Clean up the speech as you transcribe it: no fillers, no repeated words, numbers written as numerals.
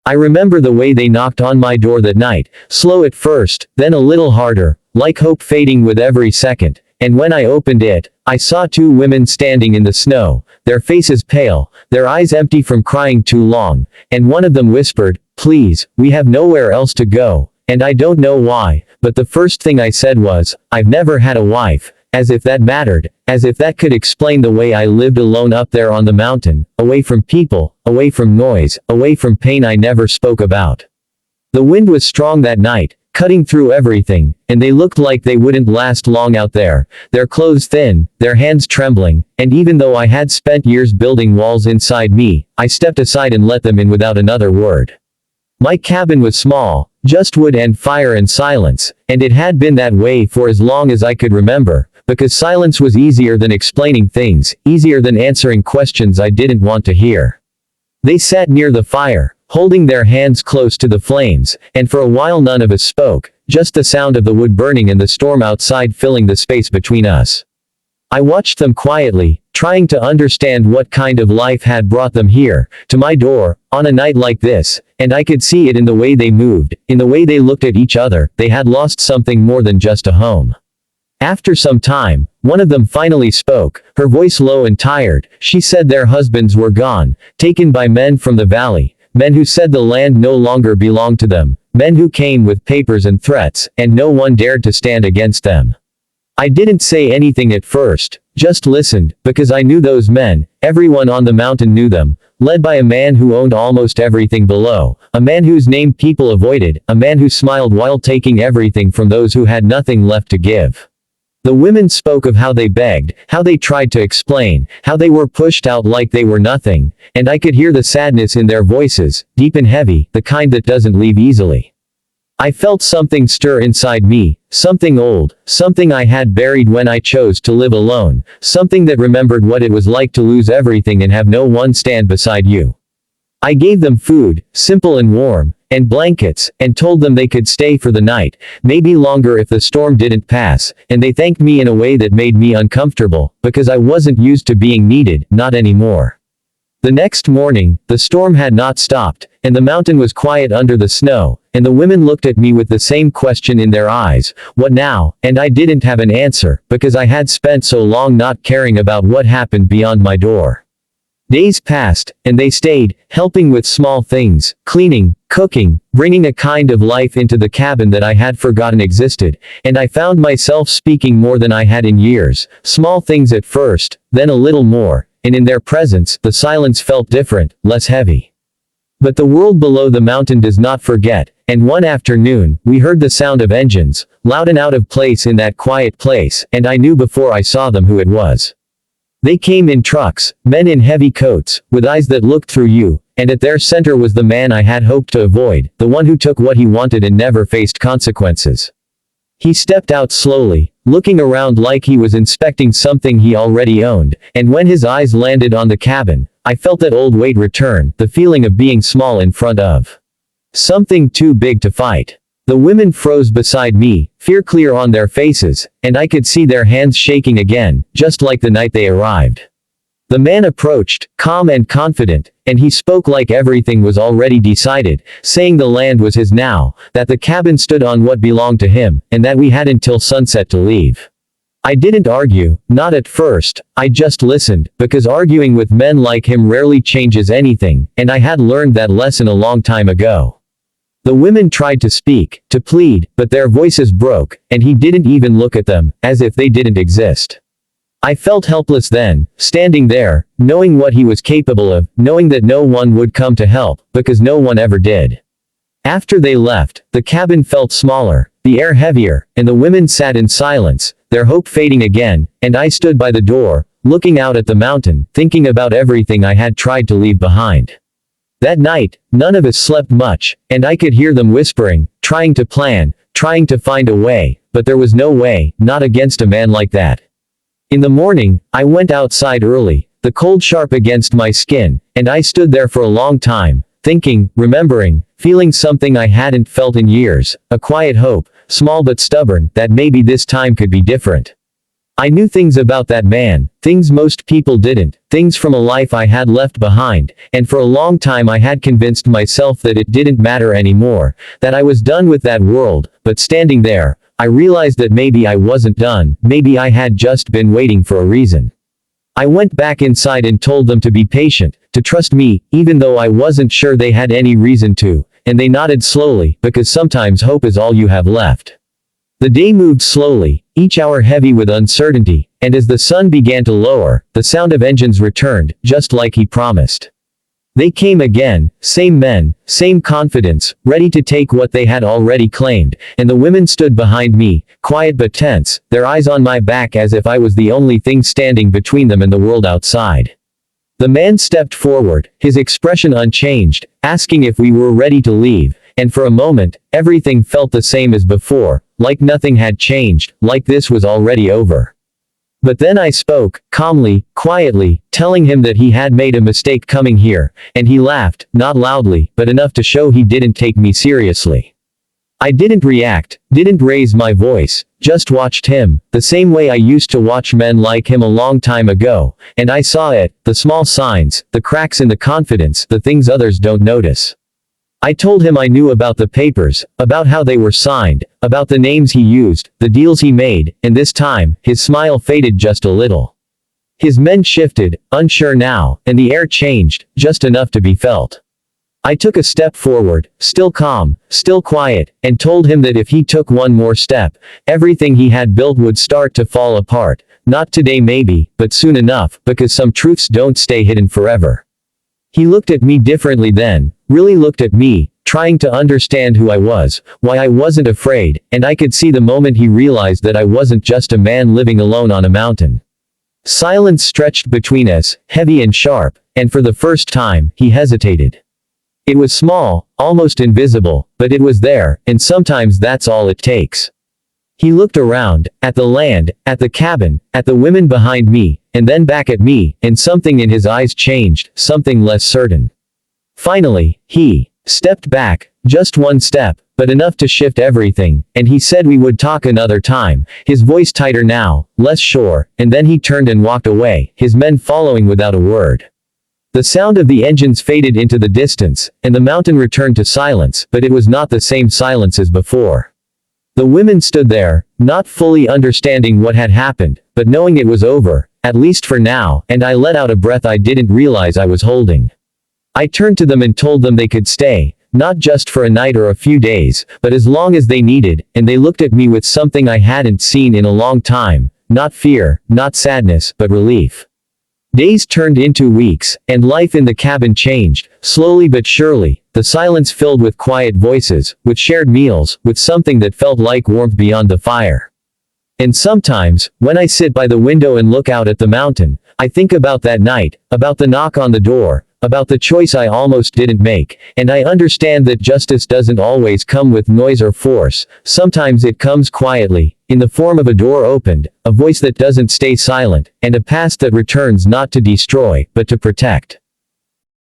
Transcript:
I remember the way they knocked on my door that night, slow at first, then a little harder, like hope fading with every second, and when I opened it, I saw two women standing in the snow, their faces pale, their eyes empty from crying too long, and one of them whispered, "Please, we have nowhere else to go," and I don't know why, but the first thing I said was, "I've never had a wife," as if that mattered, as if that could explain the way I lived alone up there on the mountain, away from people, away from noise, away from pain I never spoke about. The wind was strong that night, cutting through everything, and they looked like they wouldn't last long out there, their clothes thin, their hands trembling, and even though I had spent years building walls inside me, I stepped aside and let them in without another word. My cabin was small, just wood and fire and silence, and it had been that way for as long as I could remember, because silence was easier than explaining things, easier than answering questions I didn't want to hear. They sat near the fire, holding their hands close to the flames, and for a while none of us spoke, just the sound of the wood burning and the storm outside filling the space between us. I watched them quietly, trying to understand what kind of life had brought them here, to my door, on a night like this, and I could see it in the way they moved, in the way they looked at each other. They had lost something more than just a home. After some time, one of them finally spoke, her voice low and tired. She said their husbands were gone, taken by men from the valley, men who said the land no longer belonged to them, men who came with papers and threats, and no one dared to stand against them. I didn't say anything at first, just listened, because I knew those men, everyone on the mountain knew them, led by a man who owned almost everything below, a man whose name people avoided, a man who smiled while taking everything from those who had nothing left to give. The women spoke of how they begged, how they tried to explain, how they were pushed out like they were nothing, and I could hear the sadness in their voices, deep and heavy, the kind that doesn't leave easily. I felt something stir inside me, something old, something I had buried when I chose to live alone, something that remembered what it was like to lose everything and have no one stand beside you. I gave them food, simple and warm, and blankets, and told them they could stay for the night, maybe longer if the storm didn't pass, and they thanked me in a way that made me uncomfortable, because I wasn't used to being needed, not anymore. The next morning, the storm had not stopped, and the mountain was quiet under the snow, and the women looked at me with the same question in their eyes, what now? And I didn't have an answer, because I had spent so long not caring about what happened beyond my door. Days passed, and they stayed, helping with small things, cleaning, cooking, bringing a kind of life into the cabin that I had forgotten existed, and I found myself speaking more than I had in years, small things at first, then a little more, and in their presence, the silence felt different, less heavy. But the world below the mountain does not forget, and one afternoon, we heard the sound of engines, loud and out of place in that quiet place, and I knew before I saw them who it was. They came in trucks, men in heavy coats, with eyes that looked through you, and at their center was the man I had hoped to avoid, the one who took what he wanted and never faced consequences. He stepped out slowly, looking around like he was inspecting something he already owned, and when his eyes landed on the cabin, I felt that old weight return, the feeling of being small in front of something too big to fight. The women froze beside me, fear clear on their faces, and I could see their hands shaking again, just like the night they arrived. The man approached, calm and confident, and he spoke like everything was already decided, saying the land was his now, that the cabin stood on what belonged to him, and that we had until sunset to leave. I didn't argue, not at first, I just listened, because arguing with men like him rarely changes anything, and I had learned that lesson a long time ago. The women tried to speak, to plead, but their voices broke, and he didn't even look at them, as if they didn't exist. I felt helpless then, standing there, knowing what he was capable of, knowing that no one would come to help, because no one ever did. After they left, the cabin felt smaller, the air heavier, and the women sat in silence, their hope fading again, and I stood by the door, looking out at the mountain, thinking about everything I had tried to leave behind. That night, none of us slept much, and I could hear them whispering, trying to plan, trying to find a way, but there was no way, not against a man like that. In the morning, I went outside early, the cold sharp against my skin, and I stood there for a long time, thinking, remembering, feeling something I hadn't felt in years, a quiet hope, small but stubborn, that maybe this time could be different. I knew things about that man, things most people didn't, things from a life I had left behind, and for a long time I had convinced myself that it didn't matter anymore, that I was done with that world, but standing there, I realized that maybe I wasn't done, maybe I had just been waiting for a reason. I went back inside and told them to be patient, to trust me, even though I wasn't sure they had any reason to, and they nodded slowly, because sometimes hope is all you have left. The day moved slowly, each hour heavy with uncertainty, and as the sun began to lower, the sound of engines returned, just like he promised. They came again, same men, same confidence, ready to take what they had already claimed, and the women stood behind me, quiet but tense, their eyes on my back as if I was the only thing standing between them and the world outside. The man stepped forward, his expression unchanged, asking if we were ready to leave, and for a moment, everything felt the same as before, like nothing had changed, like this was already over. But then I spoke, calmly, quietly, telling him that he had made a mistake coming here, and he laughed, not loudly, but enough to show he didn't take me seriously. I didn't react, didn't raise my voice, just watched him, the same way I used to watch men like him a long time ago, and I saw it, the small signs, the cracks in the confidence, the things others don't notice. I told him I knew about the papers, about how they were signed, about the names he used, the deals he made, and this time, his smile faded just a little. His men shifted, unsure now, and the air changed, just enough to be felt. I took a step forward, still calm, still quiet, and told him that if he took one more step, everything he had built would start to fall apart, not today maybe, but soon enough, because some truths don't stay hidden forever. He looked at me differently then, really looked at me, trying to understand who I was, why I wasn't afraid, and I could see the moment he realized that I wasn't just a man living alone on a mountain. Silence stretched between us, heavy and sharp, and for the first time, he hesitated. It was small, almost invisible, but it was there, and sometimes that's all it takes. He looked around, at the land, at the cabin, at the women behind me, and then back at me, and something in his eyes changed, something less certain. Finally, he stepped back, just one step, but enough to shift everything, and he said we would talk another time, his voice tighter now, less sure, and then he turned and walked away, his men following without a word. The sound of the engines faded into the distance, and the mountain returned to silence, but it was not the same silence as before. The women stood there, not fully understanding what had happened, but knowing it was over, at least for now, and I let out a breath I didn't realize I was holding. I turned to them and told them they could stay, not just for a night or a few days, but as long as they needed, and they looked at me with something I hadn't seen in a long time, not fear, not sadness, but relief. Days turned into weeks, and life in the cabin changed, slowly but surely, the silence filled with quiet voices, with shared meals, with something that felt like warmth beyond the fire. And sometimes, when I sit by the window and look out at the mountain, I think about that night, about the knock on the door, about the choice I almost didn't make, and I understand that justice doesn't always come with noise or force, sometimes it comes quietly, in the form of a door opened, a voice that doesn't stay silent, and a past that returns not to destroy, but to protect.